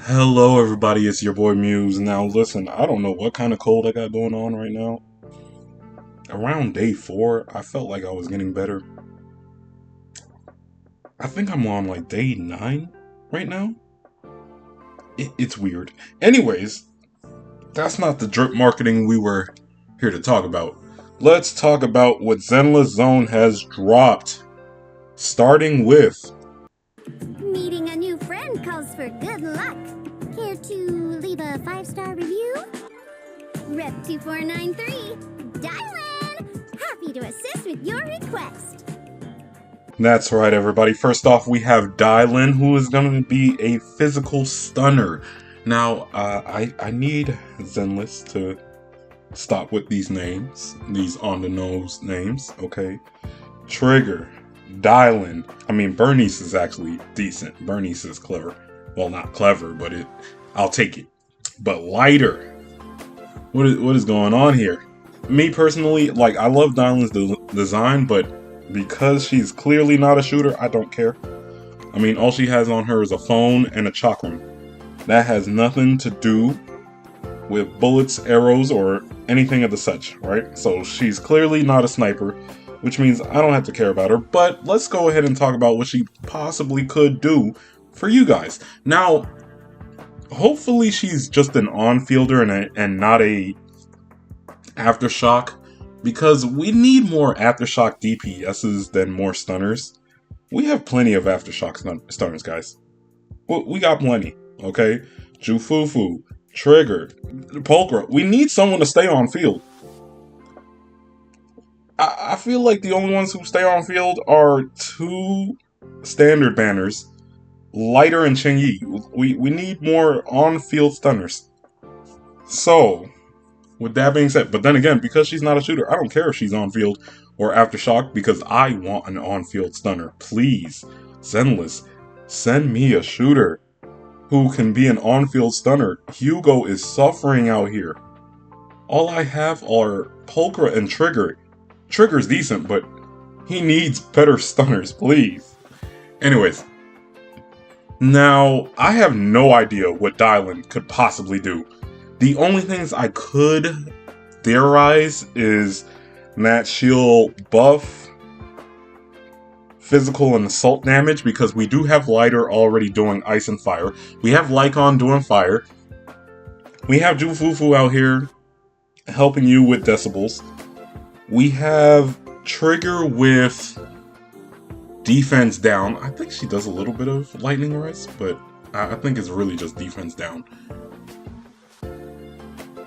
Hello everybody, it's your boy Muse. Now listen, I don't know what kind of cold I got going on right now. Around day 4, I felt like I was getting better. I think I'm on like day 9 right now. It's weird. Anyways, that's not the drip marketing we were here to talk about. Let's talk about what Zenless Zone has dropped. Starting with... Meeting a new friend calls for good luck. Care to leave a 5-star review? Rep 2493, Dialyn! Happy to assist with your request. That's right, everybody. First off, we have Dialyn, who is going to be a physical stunner. Now, I need Zenless to stop with these names, these on-the-nose names, okay? Trigger, Dialyn. I mean, Bernice is actually decent. Bernice is clever. Well, not clever, but I'll take it. But Lighter, what is going on here? Me personally, like, I love Dialyn's design, but because she's clearly not a shooter, I don't care. I mean, all she has on her is a phone and a chakram. That has nothing to do with bullets, arrows, or anything of the such, right? So she's clearly not a sniper, which means I don't have to care about her. But let's go ahead and talk about what she possibly could do for you guys. Now, hopefully she's just an on-fielder and not a aftershock, because we need more aftershock DPSs than more stunners. We have plenty of aftershock stunners, guys. We got plenty, okay? Jufufu, Trigger, Pulcra. We need someone to stay on field. I feel like the only ones who stay on field are 2 standard banners, Lighter and Cheng-Yi. We need more on-field stunners. So, with that being said, but then again, because she's not a shooter, I don't care if she's on-field or aftershock, because I want an on-field stunner. Please, Zenless, send me a shooter who can be an on-field stunner. Hugo is suffering out here. All I have are Pulcra and Trigger. Trigger's decent, but he needs better stunners, please. Anyways, now I have no idea what Dialyn could possibly do. The only things I could theorize is that she'll buff physical and assault damage, because we do have Lighter already doing ice and fire. We have Lycon doing fire. We have Jufufu out here helping you with decibels. We have Trigger with defense down. I think she does a little bit of lightning rise, but I think it's really just defense down.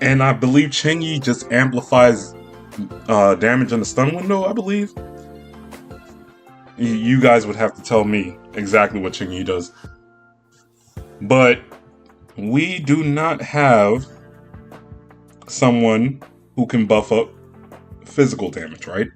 And I believe Cheng-Yi just amplifies damage in the stun window, I believe. You guys would have to tell me exactly what Cheng-Yi does. But we do not have someone who can buff up physical damage, right?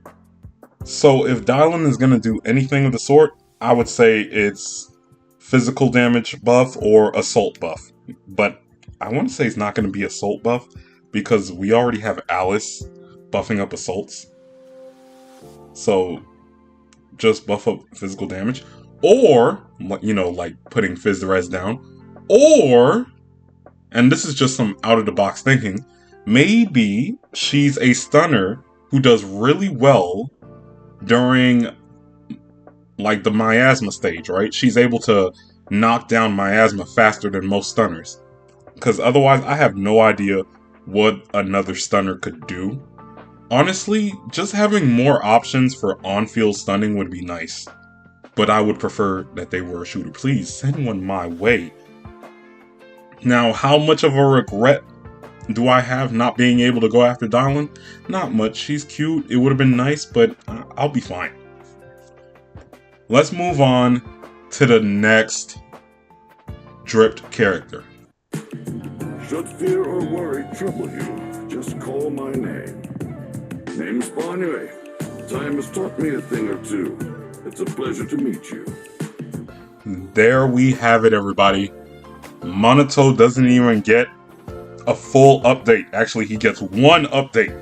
So if Dialyn is going to do anything of the sort, I would say it's physical damage buff or assault buff. But I want to say it's not going to be assault buff, because we already have Alice buffing up assaults. So just buff up physical damage. Or, you know, like putting Fizz Res down. Or, and this is just some out-of-the-box thinking, maybe she's a stunner who does really well during, like, the miasma stage, right? She's able to knock down miasma faster than most stunners. Because otherwise, I have no idea what another stunner could do. Honestly, just having more options for on-field stunning would be nice. But I would prefer that they were a shooter. Please, send one my way. Now, how much of a regret do I have not being able to go after Dialyn? Not much. She's cute. It would have been nice, but I'll be fine. Let's move on to the next dripped character. Should fear or worry trouble you, just call my name. Name's Banyue. Time has taught me a thing or two. It's a pleasure to meet you. There we have it, everybody. Monato doesn't even get a full update. Actually, he gets one update.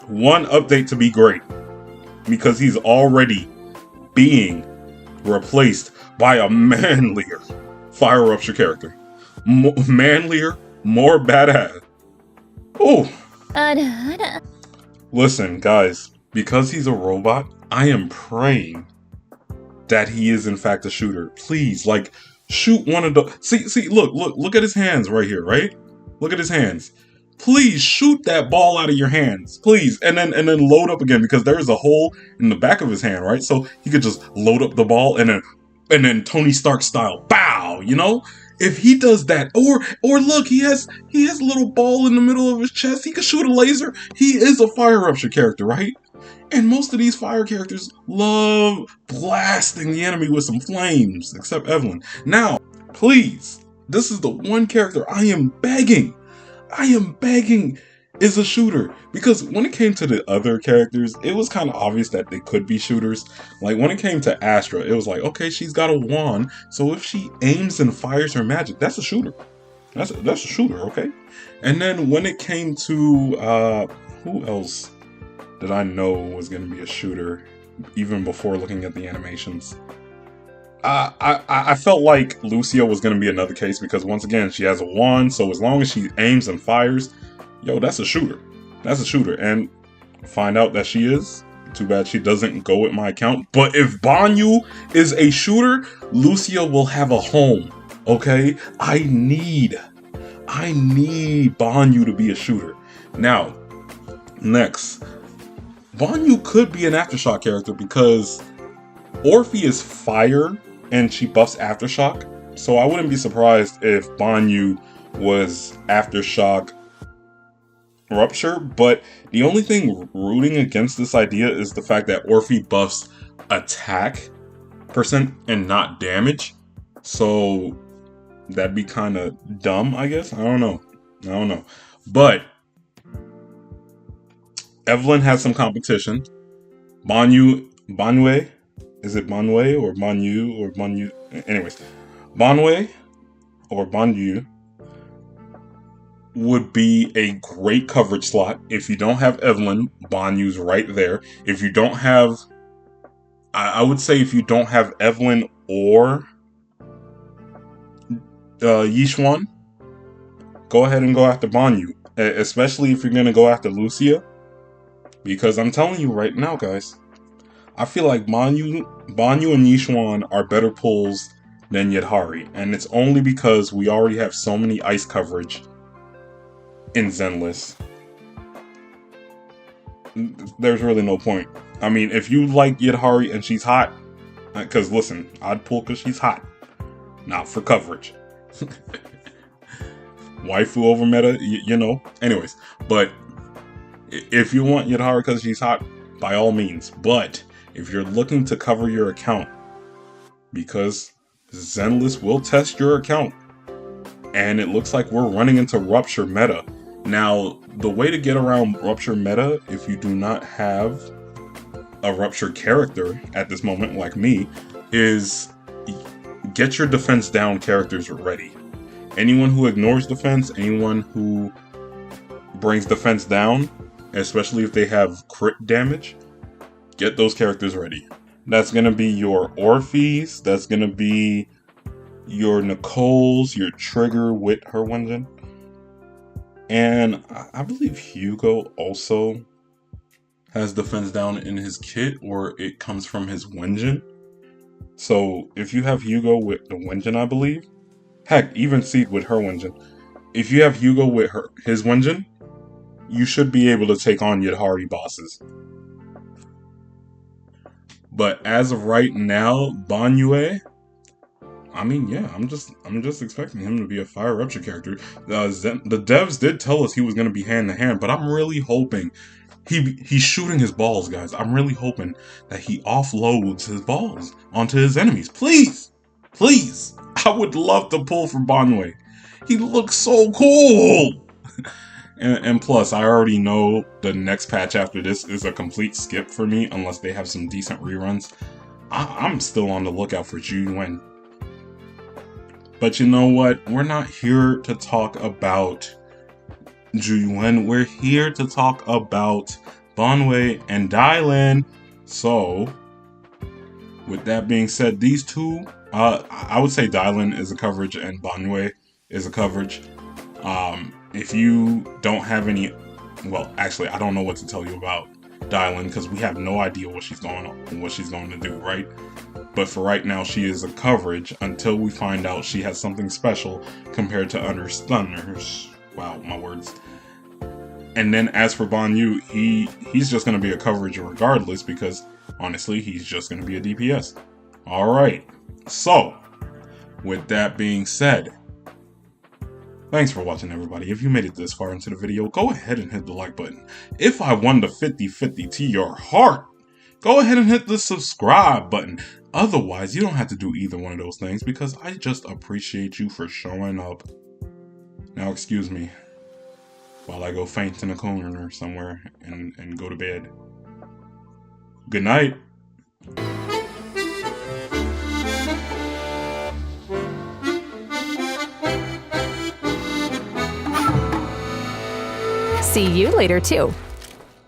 One update to be great. Because he's already being replaced by a manlier, fire eruption character. Manlier, more badass. Oh. Listen, guys, because he's a robot, I am praying that he is in fact a shooter. Please, like, shoot one of the... See, look at his hands right here, right? Look at his hands. Please shoot that ball out of your hands, please, and then load up again, because there is a hole in the back of his hand, right? So he could just load up the ball and then Tony Stark style, bow, you know? If he does that, or look, he has a little ball in the middle of his chest. He could shoot a laser. He is a fire eruption character, right? And most of these fire characters love blasting the enemy with some flames, except Evelyn. Now, please, this is the one character I am begging is a shooter. Because when it came to the other characters, it was kind of obvious that they could be shooters. Like when it came to Astra, it was like, okay, she's got a wand, so if she aims and fires her magic, that's a shooter. That's a shooter, okay? And then when it came to who else did I know was going to be a shooter, even before looking at the animations? I felt like Lucia was going to be another case, because once again, she has a wand, so as long as she aims and fires, yo, that's a shooter. That's a shooter. And find out that she is. Too bad she doesn't go with my account. But if Banyue is a shooter, Lucia will have a home. Okay? I need Banyue to be a shooter. Now, next. Banyue could be an Aftershock character, because Orphe is fire and she buffs Aftershock. So I wouldn't be surprised if Banyue was Aftershock Rupture, but the only thing rooting against this idea is the fact that Orphe buffs attack percent and not damage. So that'd be kind of dumb, I guess. I don't know. But Evelyn has some competition. Banyue, is it Banyue or Banyue or Banyue? Anyways, Banyue or Banyue would be a great coverage slot. If you don't have Evelyn, Banyue's right there. If you don't have, I would say if you don't have Evelyn or Yixuan, go ahead and go after Banyue. Especially if you're going to go after Lucia. Because I'm telling you right now, guys, I feel like Banyue and Yixuan are better pulls than Yidhari. And it's only because we already have so many ice coverage in Zenless. There's really no point. I mean, if you like Yidhari and she's hot, because listen, I'd pull because she's hot, not for coverage. Waifu over meta, you know. Anyways, but if you want Yidhari because she's hot, by all means. But if you're looking to cover your account, because Zenless will test your account, and it looks like we're running into Rupture meta. Now, the way to get around Rupture meta, if you do not have a Rupture character at this moment, like me, is get your defense down characters ready. Anyone who ignores defense, anyone who brings defense down, especially if they have crit damage, get those characters ready. That's going to be your Orphes, that's going to be your Nicole's, your Trigger with her Wenjin. And I believe Hugo also has defense down in his kit, or it comes from his Wenjin. So if you have Hugo with the Wenjin, I believe, heck, even Seed with her Wenjin, if you have Hugo with his Wenjin, you should be able to take on Yidhari bosses. But as of right now, Banyue, I mean, yeah, I'm just expecting him to be a fire rupture character. The devs did tell us he was going to be hand to hand, but I'm really hoping he's shooting his balls, guys. I'm really hoping that he offloads his balls onto his enemies. Please, I would love to pull for Banyue. He looks so cool. And plus, I already know the next patch after this is a complete skip for me, unless they have some decent reruns. I'm still on the lookout for Zhu. But you know what? We're not here to talk about Zhu. We're here to talk about Banyue and Dialyn. So, with that being said, these two I would say Dialyn is a coverage and Banyue is a coverage. If you don't have any, well, actually, I don't know what to tell you about Dialyn because we have no idea what she's going to do, right? But for right now, she is a coverage until we find out she has something special compared to other stunners. Wow, my words. And then as for Banyue, he's just going to be a coverage regardless because honestly, he's just going to be a DPS. All right. So, with that being said, thanks for watching, everybody. If you made it this far into the video, go ahead and hit the like button. If I won the 50-50 to your heart, go ahead and hit the subscribe button. Otherwise, you don't have to do either one of those things because I just appreciate you for showing up. Now, excuse me while I go faint in a corner somewhere and go to bed. Good night. See you later, too.